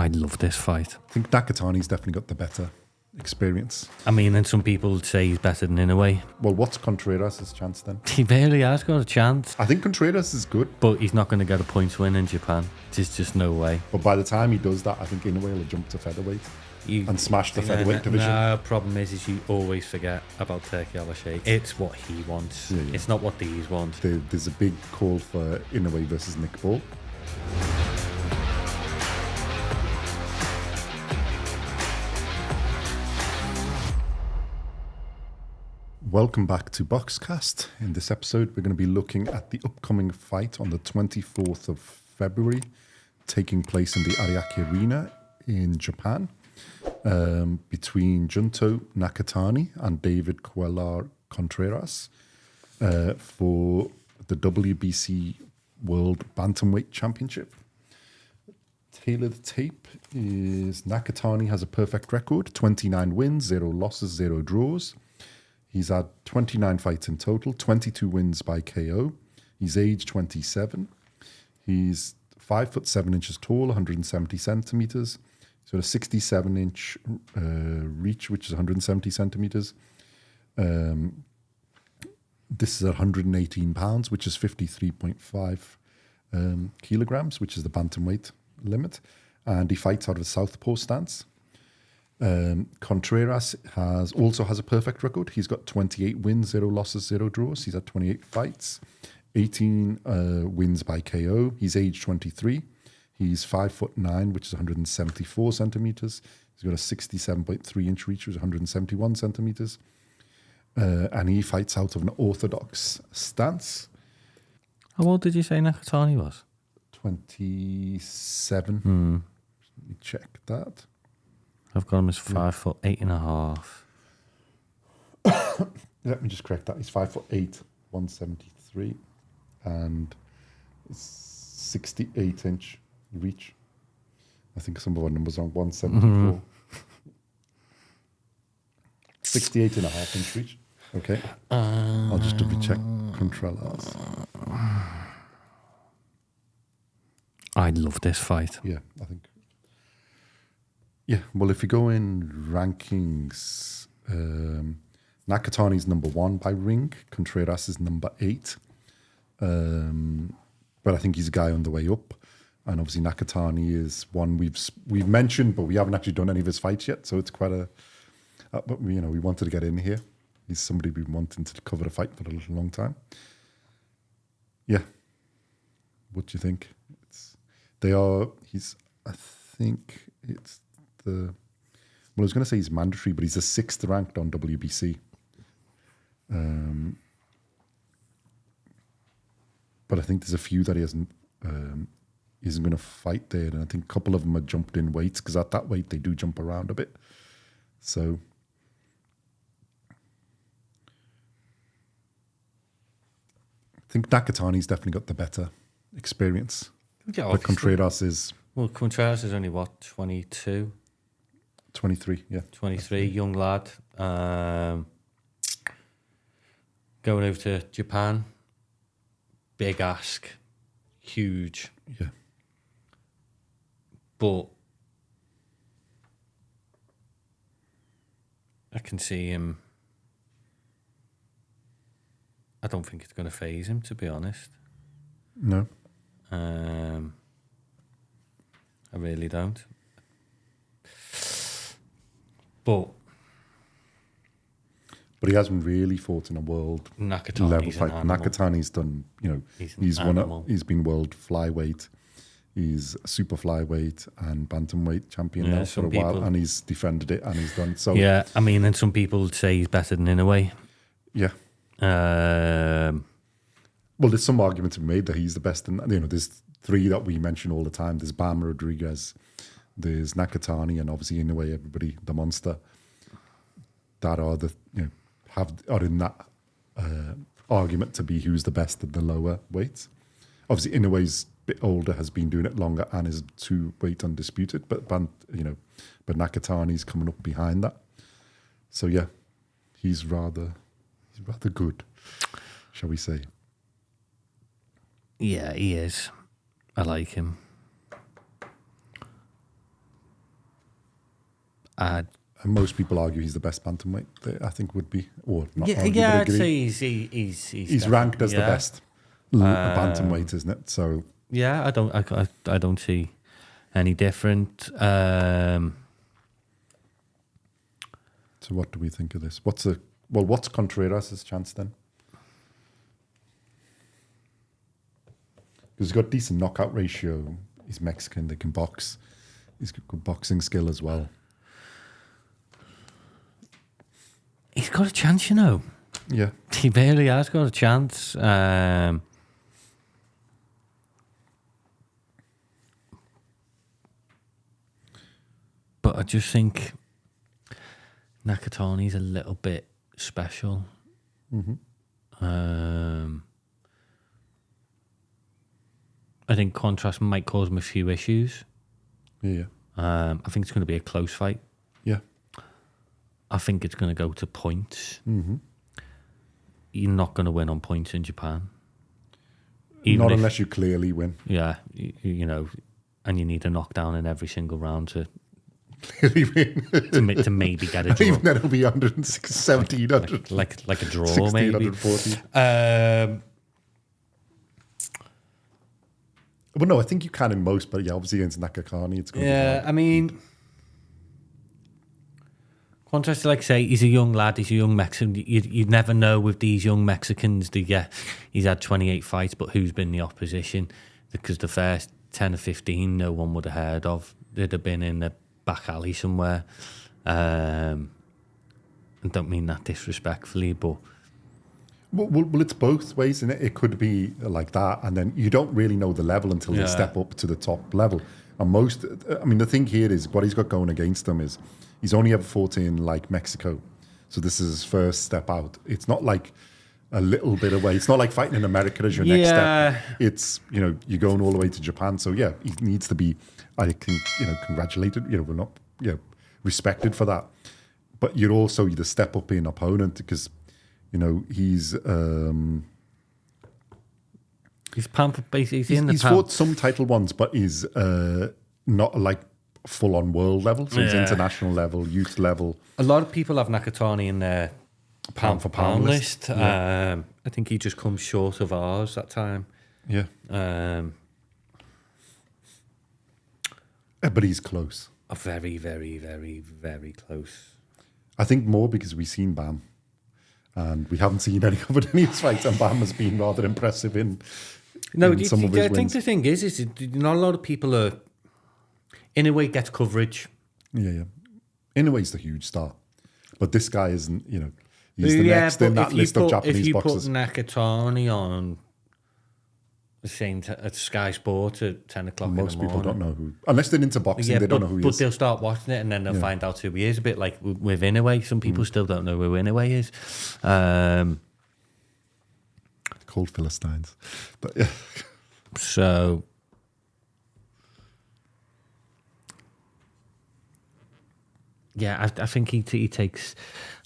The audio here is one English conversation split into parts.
I love this fight. I think Nakatani's definitely got the better experience. I mean, and some people say he's better than Inoue. Well, what's Contreras' chance then? He barely has got a chance. I think Contreras is good. But he's not going to get a points win in Japan. There's just no way. But by the time he does that, I think Inoue will jump to featherweight and smash the featherweight division. No, problem is you always forget about Turkey Al-Sheikh. It's what he wants. Yeah. It's not what these want. There's a big call for Inoue versus Nick Ball. Welcome back to Boxcast. In this episode, we're going to be looking at the upcoming fight on the 24th of February, taking place in the Ariake Arena in Japan, between Junto Nakatani and David Contreras for the WBC World Bantamweight Championship. Tail of the tape is Nakatani has a perfect record, 29 wins, 0 losses, 0 draws. He's had 29 fights in total, 22 wins by KO. He's age 27. He's 5'7" tall, 170 centimeters. He's got a 67-inch reach, which is 170 centimeters. This is at 118 pounds, which is 53.5 kilograms, which is the bantamweight limit. And he fights out of a southpaw stance. Contreras also has a perfect record. He's got 28 wins, 0 losses, 0 draws. He's had 28 fights, 18 wins by KO. He's age 23. He's 5'9", which is 174 centimeters. He's got a 67.3-inch reach, which is 171 centimeters. And he fights out of an orthodox stance. How old did you say Nakatani was? 27. Let me check that. I've got him as 5'8.5". Let me just correct that. He's 5'8", 173, and 68-inch reach. I think some of our numbers are on 174. 68.5-inch reach. Okay. I'll just double check Contreras. I love this fight. Yeah, I think. Yeah, well, if you go in rankings, Nakatani's number 1 by ring, Contreras is number 8. But I think he's a guy on the way up. And obviously Nakatani is one we've mentioned, but we haven't actually done any of his fights yet. So it's quite a... but, we wanted to get in here. He's somebody we've been wanting to cover a fight for a little long time. Yeah. What do you think? I think it's I was going to say he's mandatory, but he's the 6th ranked on WBC. But I think there's a few that he isn't going to fight there, and I think a couple of them have jumped in weights because at that weight they do jump around a bit. So I think Nakatani's definitely got the better experience. Yeah, but Contreras is... Well, Contreras is only, 22? 23, yeah. 23, young lad. Going over to Japan. Big ask. Huge. Yeah. But I can see him... I don't think it's going to faze him, to be honest. No. I really don't. But he hasn't really fought in a world level fight. Nakatani's done, he's been world flyweight. He's super flyweight and bantamweight champion now for a while, and he's defended it and he's done so. Yeah, I mean, and some people say he's better than Inoue. Yeah. Well, there's some argument to be made that he's the best. And there's 3 that we mention all the time. There's Bam Rodriguez, there's Nakatani, and obviously Inoue, everybody, the monster, that are are in that argument to be who's the best at the lower weights. Obviously, Inoue's a bit older, has been doing it longer, and is 2-weight undisputed. But Nakatani's coming up behind that. So yeah, he's rather good, shall we say? Yeah, he is. I like him. And most people argue he's the best bantamweight. I think would be, or not. I'd say he's ranked as the best bantamweight, isn't it? So yeah, I don't see any different. So what do we think of this? What's Contreras' chance then? Because he's got decent knockout ratio. He's Mexican. They can box. He's got good boxing skill as well. He's got a chance, you know. Yeah. He really has got a chance. But I just think Nakatani's a little bit special. Mm-hmm. I think Contreras might cause him a few issues. Yeah. I think it's going to be a close fight. Yeah. I think it's going to go to points. Mm-hmm. You're not going to win on points in Japan. Not unless you clearly win. Yeah, you know, and you need a knockdown in every single round to clearly win. to maybe get a draw. Even then it'll be 170, like a draw, 16, maybe. 140. Well, no, I think you can in most, but yeah, obviously against Nakatani, it's going to be hard. I mean, Contreras, like I say, he's a young lad, he's a young Mexican. You never know with these young Mexicans. He's had 28 fights, but who's been the opposition? Because the first 10 or 15, no one would have heard of. They'd have been in the back alley somewhere. I don't mean that disrespectfully, but... Well, it's both ways, isn't it? It could be like that, and then you don't really know the level until they step up to the top level. And the thing here is what he's got going against him is he's only ever fought in like Mexico, so this is his first step out. It's not like a little bit away. It's not like fighting in America as your next step. It's you're going all the way to Japan. So yeah, he needs to be, I think, congratulated. We're not respected for that, but you're also the step up in opponent because. He's pampered. Basically, he's fought some title ones, but he's not like full on world level. So he's international level, youth level. A lot of people have Nakatani in their pound for pound list. I think he just comes short of ours that time. Yeah. But he's close. Very, very, very, very close. I think more because we've seen Bam. And we haven't seen any of his fights, and Bam has been rather impressive in some of his wins. I think the thing is not a lot of people are... Inoue gets coverage. Yeah. Inoue's the huge star. But this guy isn't, he's the next in that list of Japanese boxers. If you put Nakatani on the same at Sky Sport at 10 o'clock in the morning... Most people don't know who... Unless they're into boxing, they don't know who he is. But they'll start watching it and then they'll find out who he is. A bit like with Inoue. Some people still don't know who Inoue is. Called Philistines. But yeah. So... Yeah, I think he takes...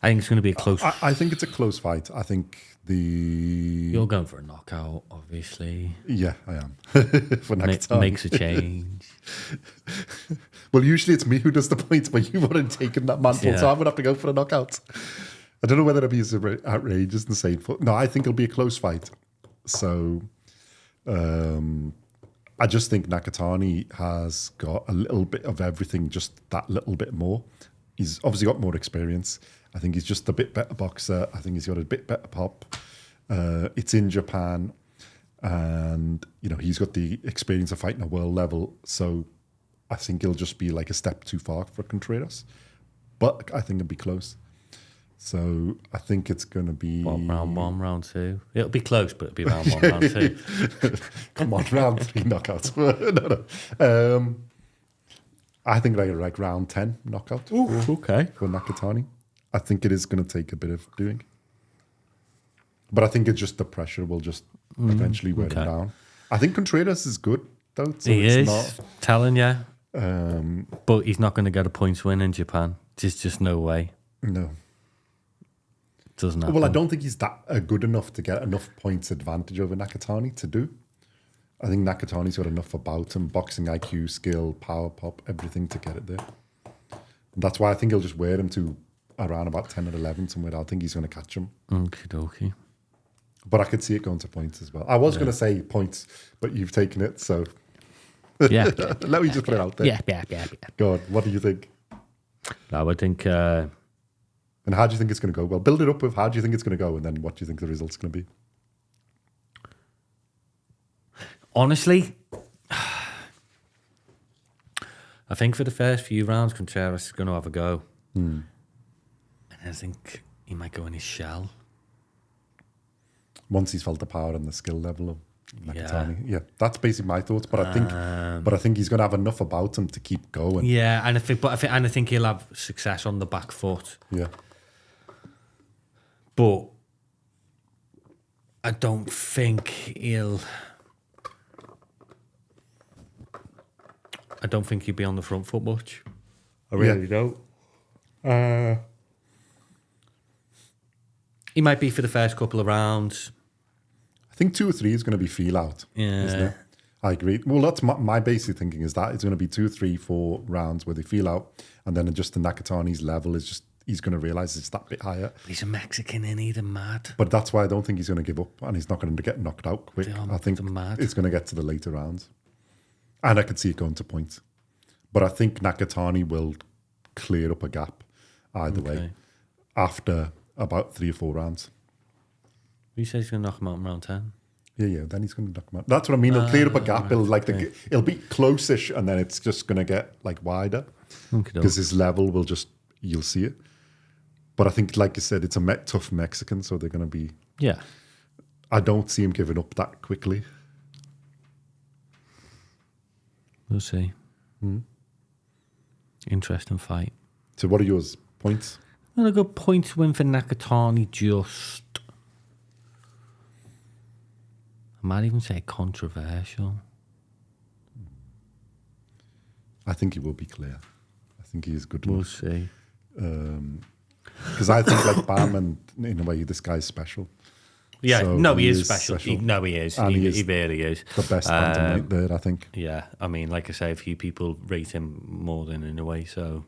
I think it's going to be a close... I think it's a close fight. I think You're going for a knockout, obviously. Yeah, I am. For Nakatani. Makes a change. Well, usually it's me who does the points, but you wouldn't taken that mantle, so I'm going to have to go for a knockout. I don't know whether it'll be as outrageous and say... No, I think it'll be a close fight. So... I just think Nakatani has got a little bit of everything, just that little bit more. He's obviously got more experience. I think he's just a bit better boxer. I think he's got a bit better pop. It's in Japan. And, he's got the experience of fighting at world level. So I think he'll just be like a step too far for Contreras. But I think it'll be close. So I think it's going to be... round one, round two? It'll be close, but it'll be round one, round two. Come on, round three knockouts. No. I think like round 10 knockout. Ooh, okay. For Nakatani. I think it is going to take a bit of doing. But I think it's just the pressure will just eventually wear him down. I think Contreras is good, though. So he is, not, telling you. But he's not going to get a points win in Japan. There's just no way. No. Doesn't happen. Well, I don't think he's that good enough to get enough points advantage over Nakatani to do. I think Nakatani's got enough about him, boxing IQ, skill, power pop, everything to get it there. And that's why I think he'll just wear him to around about 10 or 11 somewhere. I think he's going to catch him. Okie dokie. But I could see it going to points as well. I was going to say points, but you've taken it, so Yeah. let me just put it out there. Yeah. Go on, what do you think? I would think... and how do you think it's going to go? Well, build it up with how do you think it's going to go, and then what do you think the result's going to be? Honestly, I think for the first few rounds, Contreras is going to have a go. And I think he might go in his shell. Once he's felt the power and the skill level of Nakatani. Yeah, that's basically my thoughts. But I think he's going to have enough about him to keep going. Yeah, and I think he'll have success on the back foot. Yeah. But I don't think he'll be on the front foot much. I really don't. He might be for the first couple of rounds. I think 2 or 3 is going to be feel out. Yeah. Isn't it? I agree. Well, that's my basic thinking is that it's going to be 2, 3, 4 rounds where they feel out, and then just the Nakatani's level is just he's going to realise it's that bit higher. He's a Mexican, and he's mad. But that's why I don't think he's going to give up, and he's not going to get knocked out quick. I think it's going to get to the later rounds, and I could see it going to points. But I think Nakatani will clear up a gap either way after about 3 or 4 rounds. You say he's going to knock him out in round 10? Yeah. Then he's going to knock him out. That's what I mean. He'll clear up a gap. It'll be close-ish, and then it's just going to get like wider because his level will just you'll see it. But I think, like you said, it's a tough Mexican, so they're going to be. Yeah. I don't see him giving up that quickly. We'll see. Interesting fight. So, what are yours? Points? I'm going to go points win for Nakatani. Just. I might even say controversial. I think he will be clear. I think he is good. We'll see. Because I think like Bam and in a way this guy's special. Yeah, so no, he is special. He is. And he really is. The best bantamweight there, I think. Yeah, I mean, like I say, a few people rate him more than Inoue, so...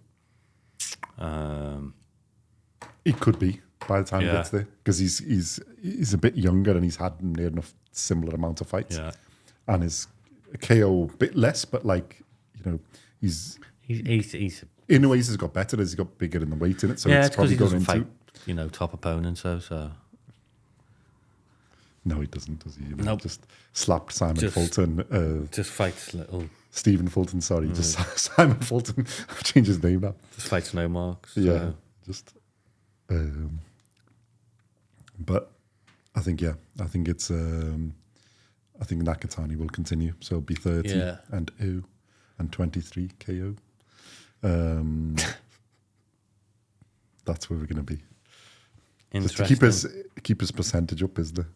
He could be by the time he gets there. Because he's a bit younger and he's had near enough similar amount of fights. Yeah. And his KO a bit less, but like, you know, he's Inoue's has got better as he got bigger in the weight in it. So it's probably going into fight, top opponents. So no, he doesn't, does he? Nope. Just slapped Simon Fulton. Just fights little Stephen Fulton. Sorry, just Simon Fulton. I've changed his name now. Just fights no marks. Yeah, just. But I think it's. I think Nakatani will continue. So it'll be 30 and 0 and 23 KO. That's where we're going to be. Just to keep his percentage up, isn't it?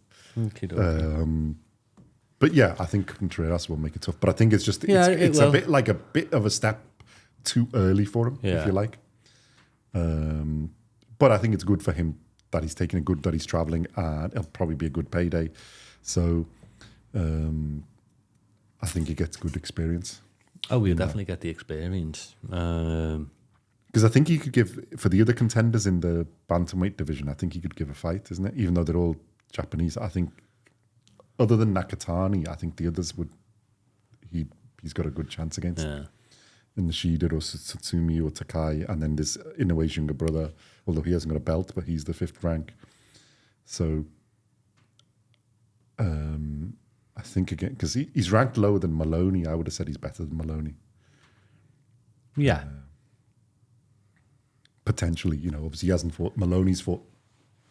But yeah, I think Contreras will make it tough. But I think it's just it's a bit of a step too early for him, if you like. But I think it's good for him that he's taking that he's traveling, and it'll probably be a good payday. So I think he gets good experience. Oh, we'll definitely get the experience. Because I think he could give, for the other contenders in the bantamweight division, I think he could give a fight, isn't it? Even though they're all Japanese, I think, other than Nakatani, I think the others he's got a good chance against. Yeah. In the Shida or Satsumi or Takai, and then there's Inoue's younger brother, although he hasn't got a belt, but he's the 5th rank. So I think again, because he's ranked lower than Maloney, I would have said he's better than Maloney. Yeah. Potentially, obviously he hasn't fought. Maloney's fought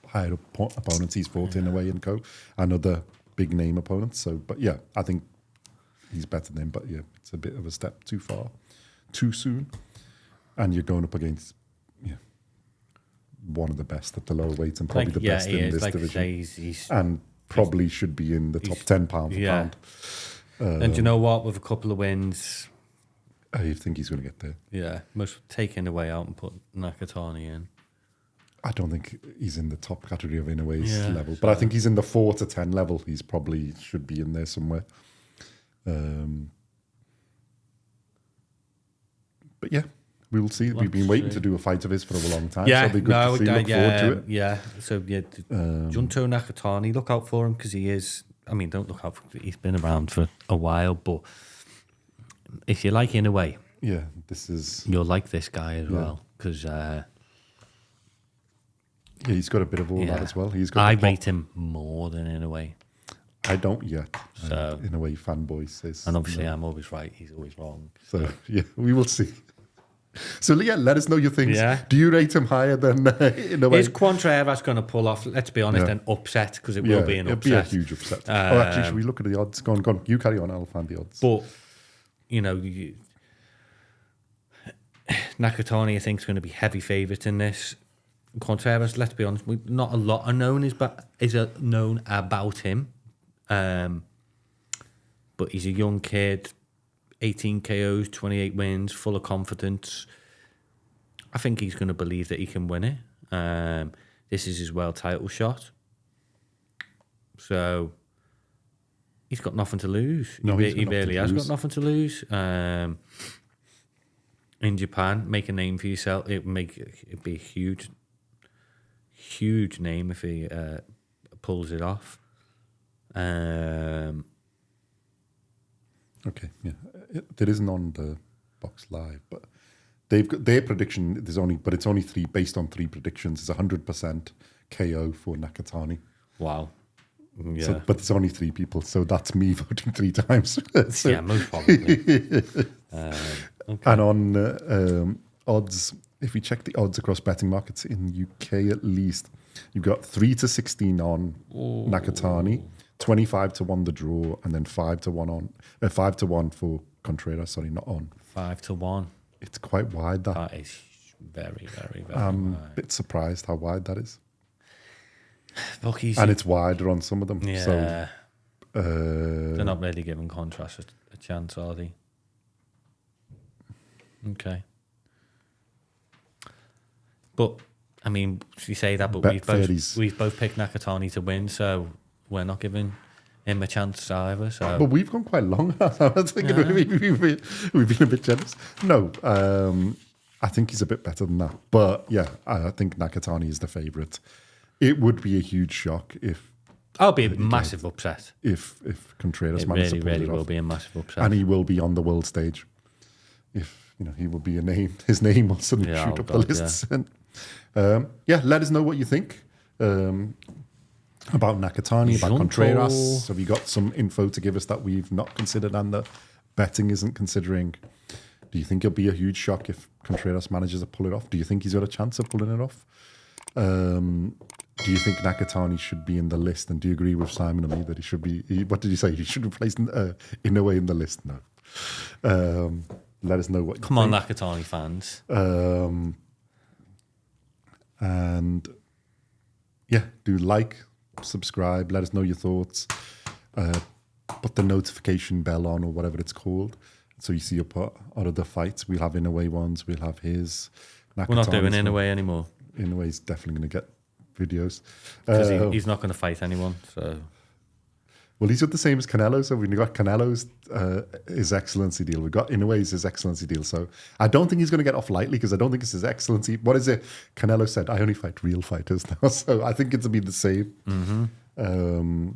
higher opponents. He's fought Inoue and co, and other big name opponents. So, but yeah, I think he's better than him. But yeah, it's a bit of a step too far, too soon, and you're going up against one of the best at the lower weight and probably the best in this division, he's and probably should be in the top 10 pound for pound. And you know what? With a couple of wins, I think he's going to get there. Yeah, must take Inoue out and put Nakatani in. I don't think he's in the top category of Inoue's level, but I think he's in the 4 to 10 level. He's probably should be in there somewhere. But yeah, we'll see. We've been waiting to do a fight of his for a long time. So it'll be good to see. Look forward to it. Yeah. So Junto Nakatani, look out for him because he is. I mean, don't look out for. He's been around for a while, but if you like Inoue, you'll like this guy as well because. Yeah, he's got a bit of all that as well. I rate him more than Inoue. I don't yet. So Inoue fanboy says, and obviously I'm always right. He's always wrong. So yeah, we will see. So yeah, let us know your things. Yeah. Do you rate him higher than Inoue? Is Contreras going to pull off? Let's be honest, an upset because it will be an upset. It'll be a huge upset. Actually, should we look at the odds? Go on. You carry on. I'll find the odds. But Nakatani, I think, is going to be heavy favourite in this. Contreras, let's be honest, not a lot are known known about him, but he's a young kid, 18 KOs, 28 wins, full of confidence. I think he's going to believe that he can win it. This is his world title shot, so he's got nothing to lose. No, he really has got nothing to lose. In Japan, make a name for yourself. It'd be huge name if he pulls it off. Okay, yeah, there isn't on the box live, but they've got their prediction. It's only 3 based on 3 predictions. It's 100% KO for Nakatani. Wow. Yeah, so, but it's only 3 people, so that's me voting 3 times. So, yeah, most probably. Okay. And on odds. If we check the odds across betting markets in UK at least, you've got 3-16 on Nakatani, 25-1 the draw, and then 5-1 for Contreras. Sorry, not on. 5-1. It's quite wide. That is very, very, very I'm wide. a bit surprised how wide that is. Look, and it's wider on some of them. Yeah. So, they're not really giving Contrast a chance, are they? Okay. But I mean, we say that, but we've both picked Nakatani to win, so we're not giving him a chance either. So, but we've gone quite long. I was thinking we've been a bit generous. No, I think he's a bit better than that. But yeah, I think Nakatani is the favourite. It would be a huge shock if. It'll be a massive upset if Contreras manages to pull it off. Will be a massive upset, and he will be on the world stage. If he will be a name, his name will suddenly shoot up the lists. Yeah. Let us know what you think about Nakatani, about Contreras. Have you got some info to give us that we've not considered and that betting isn't considering? Do you think it'll be a huge shock if Contreras manages to pull it off? Do you think he's got a chance of pulling it off? Do you think Nakatani should be in the list? And do you agree with Simon and me that he should be? What did you say? He should be placed Inoue in the list? No. Let us know what. Come on, Nakatani fans. And yeah, do like, subscribe. Let us know your thoughts. Put the notification bell on or whatever it's called, so you see up out of the fights. We'll have Inoue ones. We'll have his. We're not doing Inoue anymore. Inoue's definitely going to get videos because he's not going to fight anyone. So, well, he's got the same as Canelo. So we've got Canelo's his excellency deal. We've got Inoue's his excellency deal. So I don't think he's going to get off lightly because I don't think it's his excellency. What is it? Canelo said, "I only fight real fighters now." So I think it'll be the same. Mm-hmm.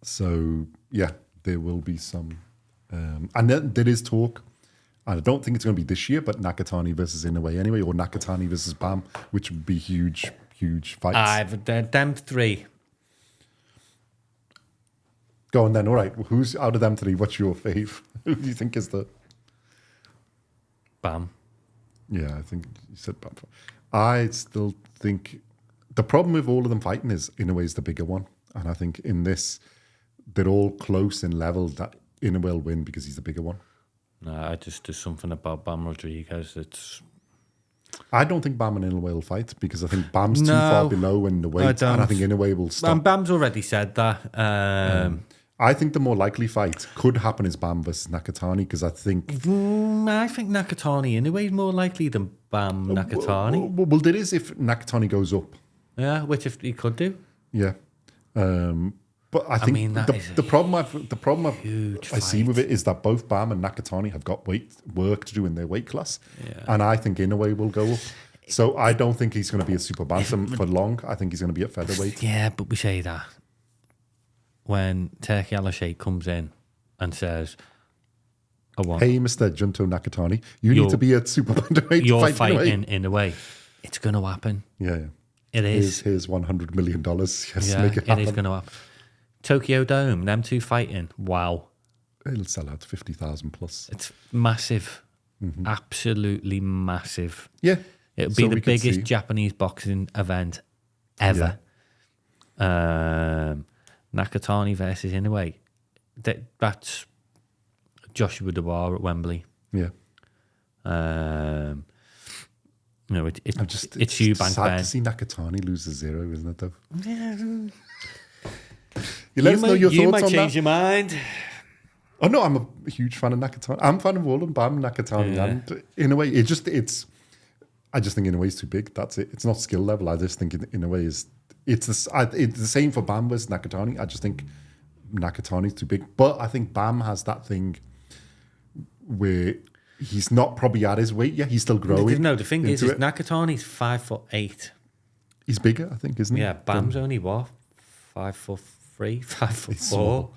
So yeah, there will be some, and there is talk. I don't think it's going to be this year, but Nakatani versus Inoue anyway, or Nakatani versus Bam, which would be huge fights. Them 3. Go on then. All right. Who's out of them 3? What's your fave? Who do you think is the Bam? Yeah, I think you said Bam. I still think the problem with all of them fighting is Inoue is the bigger one, and I think in this they're all close in level that Inoue will win because he's the bigger one. No, there's something about Bam Rodriguez that's. I don't think Bam and Inoue will fight because I think Bam's too far below in the weight, and I think Inoue will stop. Bam's already said that. I think the more likely fight could happen is Bam versus Nakatani because I think Nakatani Inoue is more likely than Bam Nakatani. Well, there is if Nakatani goes up. Yeah, which if he could do. Yeah. But I think the problem I see with it is that both Bam and Nakatani have got work to do in their weight class, and I think Inoue will go up. So I don't think he's going to be a super bantam for long. I think he's going to be at featherweight. Yeah, but we say that when Turki Al-Sheikh comes in and says, "Hey, Mr. Junto Nakatani, you need to be at super bantamweight. You're fighting Inoue. It's going to happen. Yeah. It is. Here's $100 million. Yes, yeah, make it happen. It is going to happen. Tokyo Dome, them two fighting. Wow. It'll sell out 50,000 plus. It's massive. Absolutely massive. Yeah. It'll be the biggest Japanese boxing event ever. Yeah. Nakatani versus Inoue. That's Joshua Dubois at Wembley. Yeah. No, it's Eubank sad Ben. to see Nakatani lose a 0, isn't it, though? Yeah. You let us know your thoughts on that. You might change your mind. Oh, no, I'm a huge fan of Nakatani. I'm a fan of all of them, Bam, Nakatani, and in a way, I just think Inoue is too big. That's it. It's not skill level. I just think Inoue it's the same for Bam versus Nakatani. I just think Nakatani is too big. But I think Bam has that thing where he's not probably at his weight yet. He's still growing. No, the thing is Nakatani's 5'8". He's bigger, I think, isn't he? Yeah, Bam's only what? 5'3", 5'4".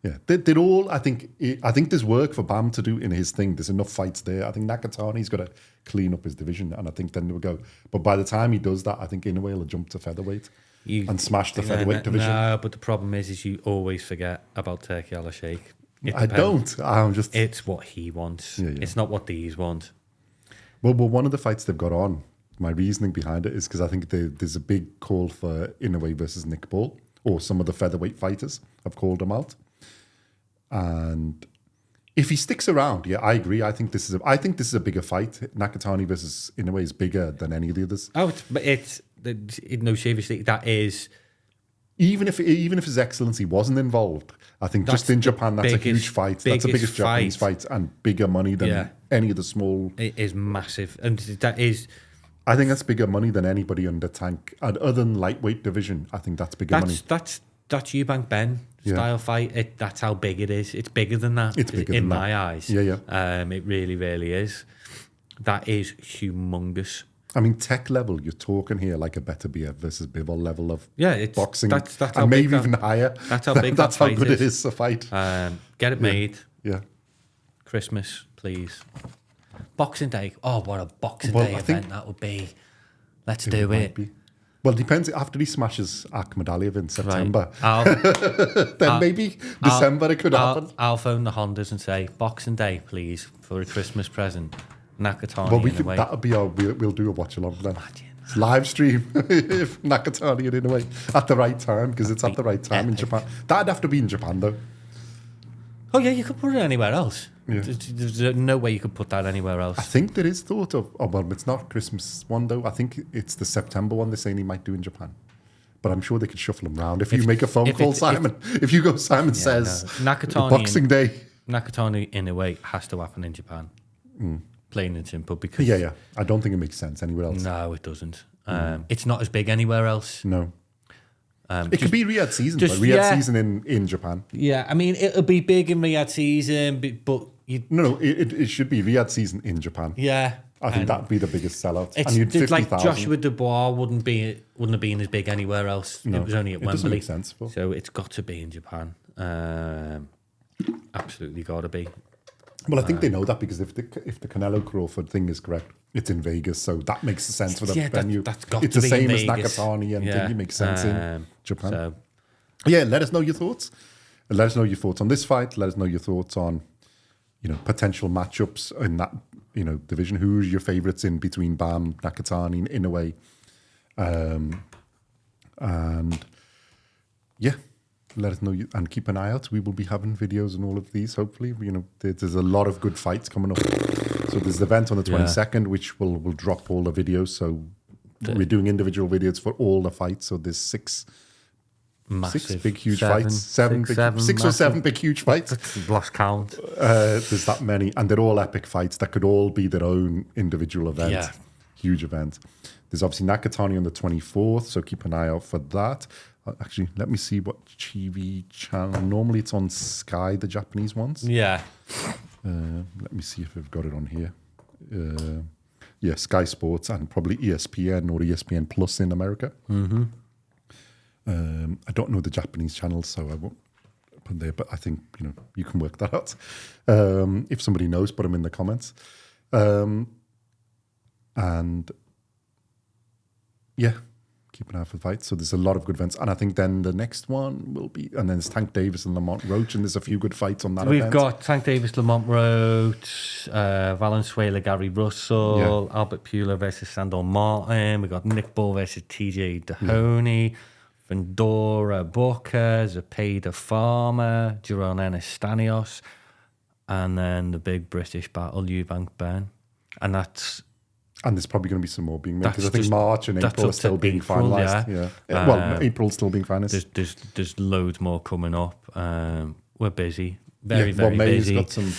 Yeah, they're all. I think there's work for Bam to do in his thing. There's enough fights there. I think Nakatani's got to clean up his division, and I think then we'll go. But by the time he does that, I think Inoue will jump to featherweight and smash the featherweight division. No, but the problem is you always forget about Turki Al-Sheikh. I don't. It's what he wants. Yeah. It's not what these want. Well, one of the fights they've got on, my reasoning behind it is because I think there's a big call for Inoue versus Nick Ball, or some of the featherweight fighters have called him out. And if he sticks around, yeah, I agree. I think this is a bigger fight. Nakatani versus Inoue is bigger than any of the others. Oh, no, seriously, that is. Even if His Excellency wasn't involved, I think just in Japan, that's a huge fight. That's the biggest Japanese fight and bigger money than any of the small. It is massive, and that is. I think that's bigger money than anybody under Tank. And other than lightweight division, I think that's bigger money. That's Eubank Ben style fight. That's how big it is. It's bigger than that. It's bigger in than my that. eyes. Yeah. It really, really is. That is humongous. I mean, tech level, you're talking here like a Better Beer versus Bivol level of boxing. That's and maybe even higher. That's how big that's how good it is, a fight. Get it made. Yeah. Christmas, please. Boxing Day. Oh, what a Boxing Day event that would be. Let's do it. Well, it depends. After he smashes Ahmed Aliyev in September, then maybe December it could happen. I'll phone the Hondas and say, Boxing Day, please, for a Christmas present. Nakatani. Well, that'll be we'll do a watch along then. It's live stream if Nakatani and Inoue at the right time, because it's at the right time in Japan. That'd have to be in Japan though. Oh yeah, you could put it anywhere else. Yeah. There's no way you could put that anywhere else. I think there is thought of. Oh well, it's not Christmas one though. I think it's the September one. They're saying he might do in Japan. But I'm sure they could shuffle him around. If you make a phone call, Simon, if you go, Simon says, Nakatani Boxing Day. Nakatani Inoue has to happen in Japan. Plain and simple. Because I don't think it makes sense anywhere else. No, it doesn't. It's not as big anywhere else. No. It could be Riyadh season, but Riyadh season in Japan. Yeah, I mean, it'll be big in Riyadh season, but... No, it should be Riyadh season in Japan. Yeah. I think that'd be the biggest sellout. It's like Joshua Dubois wouldn't have been as big anywhere else. No, it was only at Wembley. Doesn't make sense. So it's got to be in Japan. Absolutely got to be. Well, I think they know that because if the Canelo Crawford thing is correct, it's in Vegas, so that makes sense for the venue. That's got it's to the be same in as Vegas. Nakatani and thing. It makes sense in Japan. So. Yeah, let us know your thoughts. Let us know your thoughts on this fight. Let us know your thoughts on, potential matchups in that, division. Who's your favourites in between Bam, Nakatani, Inoue, and yeah. Let us know and keep an eye out. We will be having videos on all of these, hopefully. There's a lot of good fights coming up. So there's the event on the 22nd, which will drop all the videos. So we're doing individual videos for all the fights. So there's six big, huge fights. Six or seven big, huge fights. Lost count. There's that many. And they're all epic fights that could all be their own individual event. Yeah. Huge event. There's obviously Nakatani on the 24th, so keep an eye out for that. Actually, let me see what TV channel. Normally it's on Sky, the Japanese ones. Yeah. Let me see if I've got it on here. Yeah, Sky Sports and probably ESPN or ESPN Plus in America. Mm-hmm. I don't know the Japanese channels, so I won't put there, but I think, you can work that out. If somebody knows, put them in the comments. And yeah, keep an eye for the fight. So there's a lot of good events. And I think then the next one will be, and then it's Tank Davis and Lamont Roach, and there's a few good fights on that We've event. got Tank Davis, Lamont Roach, Valenzuela, Gary Russell, Albert Pula versus Sandor Martin. We've got Nick Ball versus TJ Dahoney, Vendora Booker, Zepeda Farmer, Jerome Ennis-Stanios, and then the big British battle, Eubank Ben. And there's probably going to be some more being made, because I think March and April are still being finalised. Yeah. Well, April's still being finalised. There's loads more coming up. We're busy. Very busy. May's got some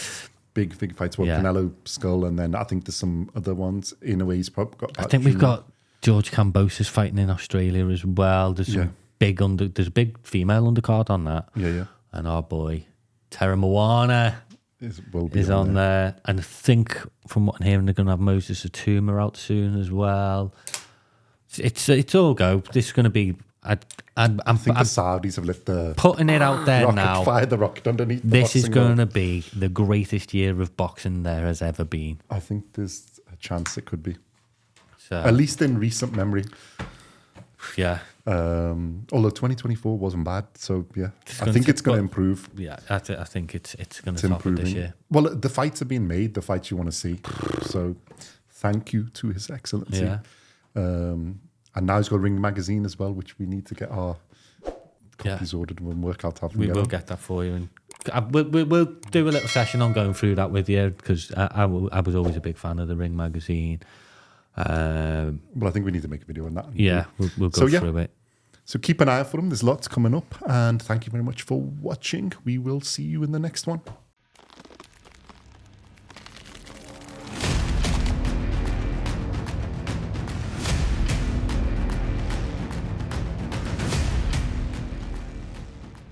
big fights. Well, Canelo, Skull, and then I think there's some other ones. Inoue's probably got. I think we've got George Kambosos fighting in Australia as well. There's some there's a big female undercard on that. Yeah. And our boy Terra Moana is on there. And I think from what I'm hearing, they're going to have Moses Atuma out soon as well. It's all go. This is going to be. I think the Saudis have lit the putting it out there now. Fired the rocket underneath. This is going to be the greatest year of boxing there has ever been. I think there's a chance it could be. So, at least in recent memory. Yeah. Although 2024 wasn't bad, so I think it's going to improve. Yeah, I think it's going to top it this year. Well, the fights are being made, the fights you want to see. So, thank you to His Excellency. Yeah. And now he's got Ring Magazine as well, which we need to get our copies ordered and work out how we will get that for you. And we'll do a little session on going through that with you, because I was always a big fan of the Ring Magazine. Well, I think we need to make a video on that. Yeah, we'll go through it. So keep an eye out for them. There's lots coming up. And thank you very much for watching. We will see you in the next one.